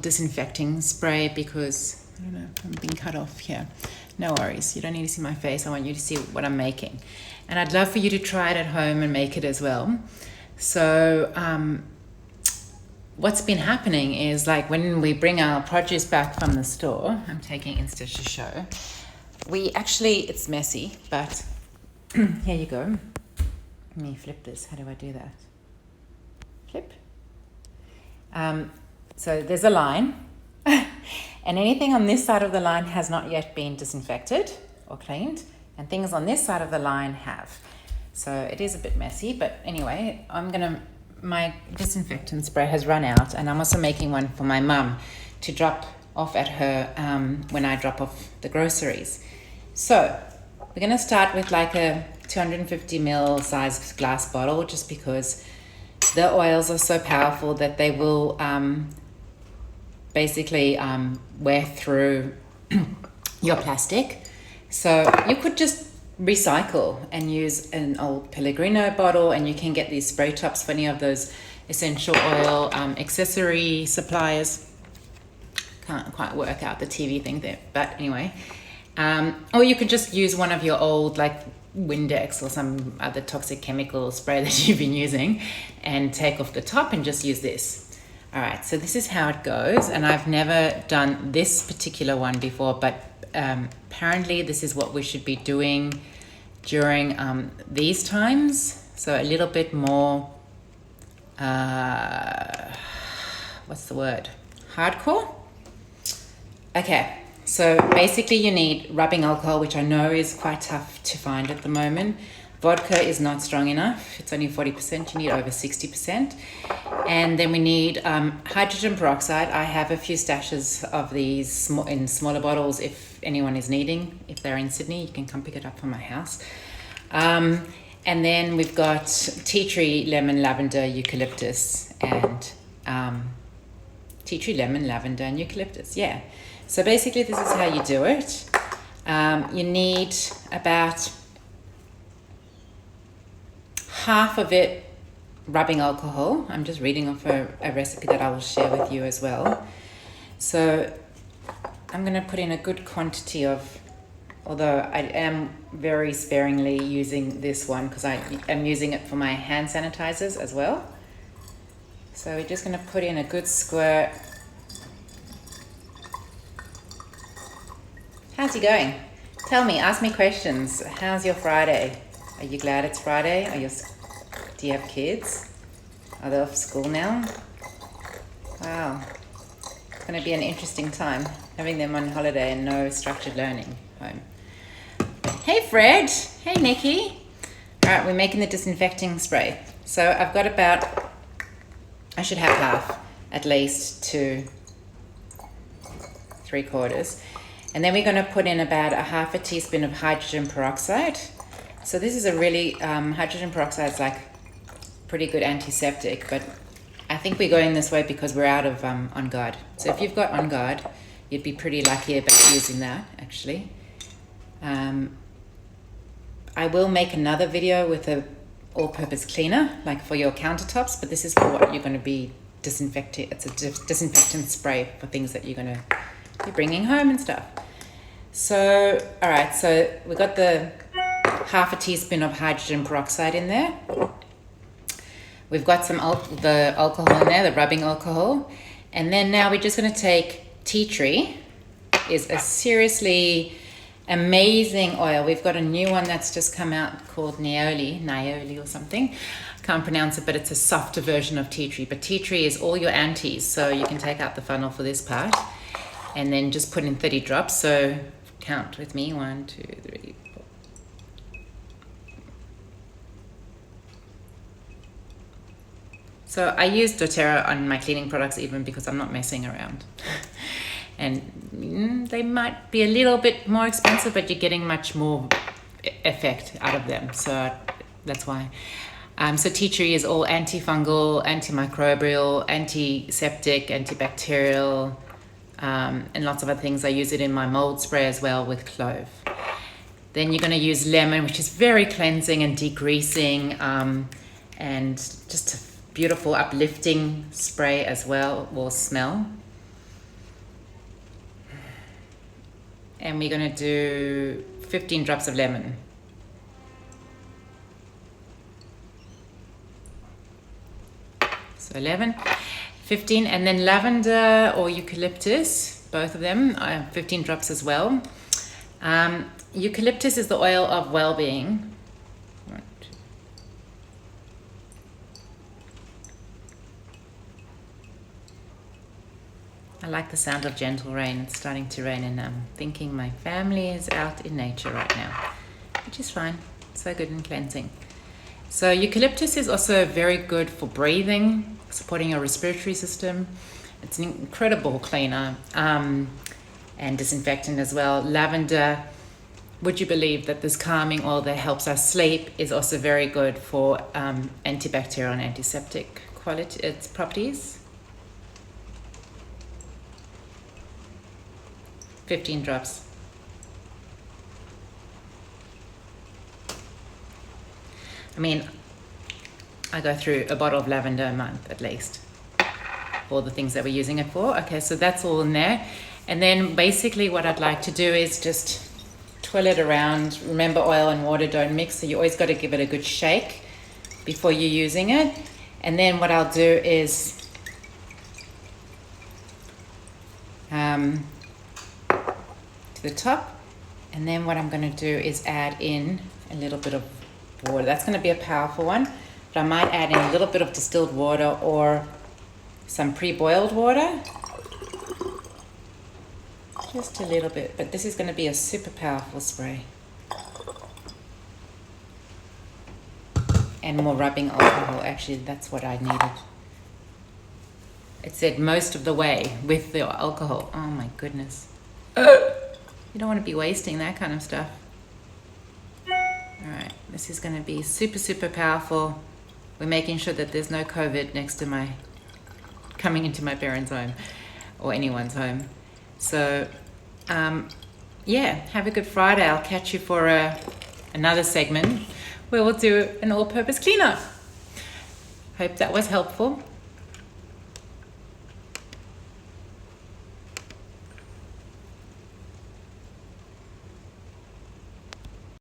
disinfecting spray because, I don't know, I'm being cut off here. No worries, you don't need to see my face. I want you to see what I'm making. And I'd love for you to try it at home and make it as well. So what's been happening is, like, when we bring our produce back from the store, I'm taking Insta to show, we actually, it's messy, but here you go. Let me flip this. How do I do that? Flip. So there's a line, and anything on this side of the line has not yet been disinfected or cleaned, and things on this side of the line have. So it is a bit messy, but anyway, my disinfectant spray has run out, and I'm also making one for my mum to drop off at her when I drop off the groceries. So we're going to start with like a 250 ml size glass bottle, just because the oils are so powerful that they will basically wear through your plastic. So you could just recycle and use an old Pellegrino bottle, and you can get these spray tops for any of those essential oil accessory suppliers. Can't quite work out the TV thing there, but anyway. Or you could just use one of your old, like, Windex or some other toxic chemical spray that you've been using, and take off the top and just use this. All right, so this is how it goes, and I've never done this particular one before, but apparently this is what we should be doing during these times. So a little bit more, what's the word? Hardcore? Okay. So basically you need rubbing alcohol, which I know is quite tough to find at the moment. Vodka is not strong enough. It's only 40%. You need over 60%. And then we need hydrogen peroxide. I have a few stashes of these in smaller bottles if anyone is needing. If they're in Sydney, you can come pick it up from my house. And then we've got tea tree, lemon, lavender, eucalyptus, and tea tree, lemon, lavender, and eucalyptus. Yeah. So basically this is how you do it. You need about half of it rubbing alcohol. I'm just reading off a recipe that I will share with you as well. So I'm going to put in a good quantity of, although I am very sparingly using this one because I am using it for my hand sanitizers as well. So we're just going to put in a good squirt. How's it going? Tell me, ask me questions. How's your Friday? Are you glad it's Friday? Do you have kids? Are they off school now? Wow. It's going to be an interesting time having them on holiday and no structured learning home. Hey Fred. Hey Nikki. All right, we're making the disinfecting spray. So I've got about, I should have half at least to 3/4. And then we're going to put in about a half a teaspoon of hydrogen peroxide. So this is a really, hydrogen peroxide is like pretty good antiseptic, but I think we're going this way because we're out of On Guard. So if you've got On Guard, you'd be pretty lucky about using that, actually. I will make another video with a all-purpose cleaner, like for your countertops, but this is for what you're going to be disinfecting. It's a disinfectant spray for things that you're going to be bringing home and stuff. So, all right, so we got the half a teaspoon of hydrogen peroxide in there. We've got some the alcohol in there, the rubbing alcohol. And then now we're just going to take tea tree. Is a seriously amazing oil. We've got a new one that's just come out called Nioli or something. Can't pronounce it, but it's a softer version of tea tree. But tea tree is all your antis, so you can take out the funnel for this part. And then just put in 30 drops. So count with me, 1, 2, 3, 4. So I use Doterra on my cleaning products even because I'm not messing around. And they might be a little bit more expensive, but you're getting much more effect out of them. So that's why. So tea tree is all antifungal, antimicrobial, antiseptic, antibacterial, and lots of other things. I use it in my mold spray as well with clove. Then you're going to use lemon, which is very cleansing and degreasing, and just a beautiful uplifting spray as well, or smell. And we're going to do 15 drops of lemon. So 11, 15, and then lavender or eucalyptus, both of them, 15 drops as well. Eucalyptus is the oil of well-being. Right. I like the sound of gentle rain. It's starting to rain, and I'm thinking my family is out in nature right now, which is fine. So good and cleansing. So eucalyptus is also very good for breathing, supporting your respiratory system. It's an incredible cleaner and disinfectant as well. Lavender, would you believe that this calming oil that helps us sleep is also very good for antibacterial and antiseptic quality, its properties. 15 drops. I mean, I go through a bottle of lavender a month at least, all the things that we're using it for. Okay, so that's all in there. And then basically what I'd like to do is just twirl it around. Remember, oil and water don't mix, so you always got to give it a good shake before you're using it. And then what I'll do is to the top, and then what I'm going to do is add in a little bit of water. That's going to be a powerful one, but I might add in a little bit of distilled water or some pre-boiled water, just a little bit, but this is going to be a super powerful spray. And more rubbing alcohol. Actually, that's what I needed. It said most of the way with the alcohol. Oh my goodness. You don't want to be wasting that kind of stuff. All right, this is going to be super, super powerful. We're making sure that there's no COVID next to coming into my parents' home or anyone's home. So, yeah, have a good Friday. I'll catch you for another segment where we'll do an all-purpose cleaner. Hope that was helpful.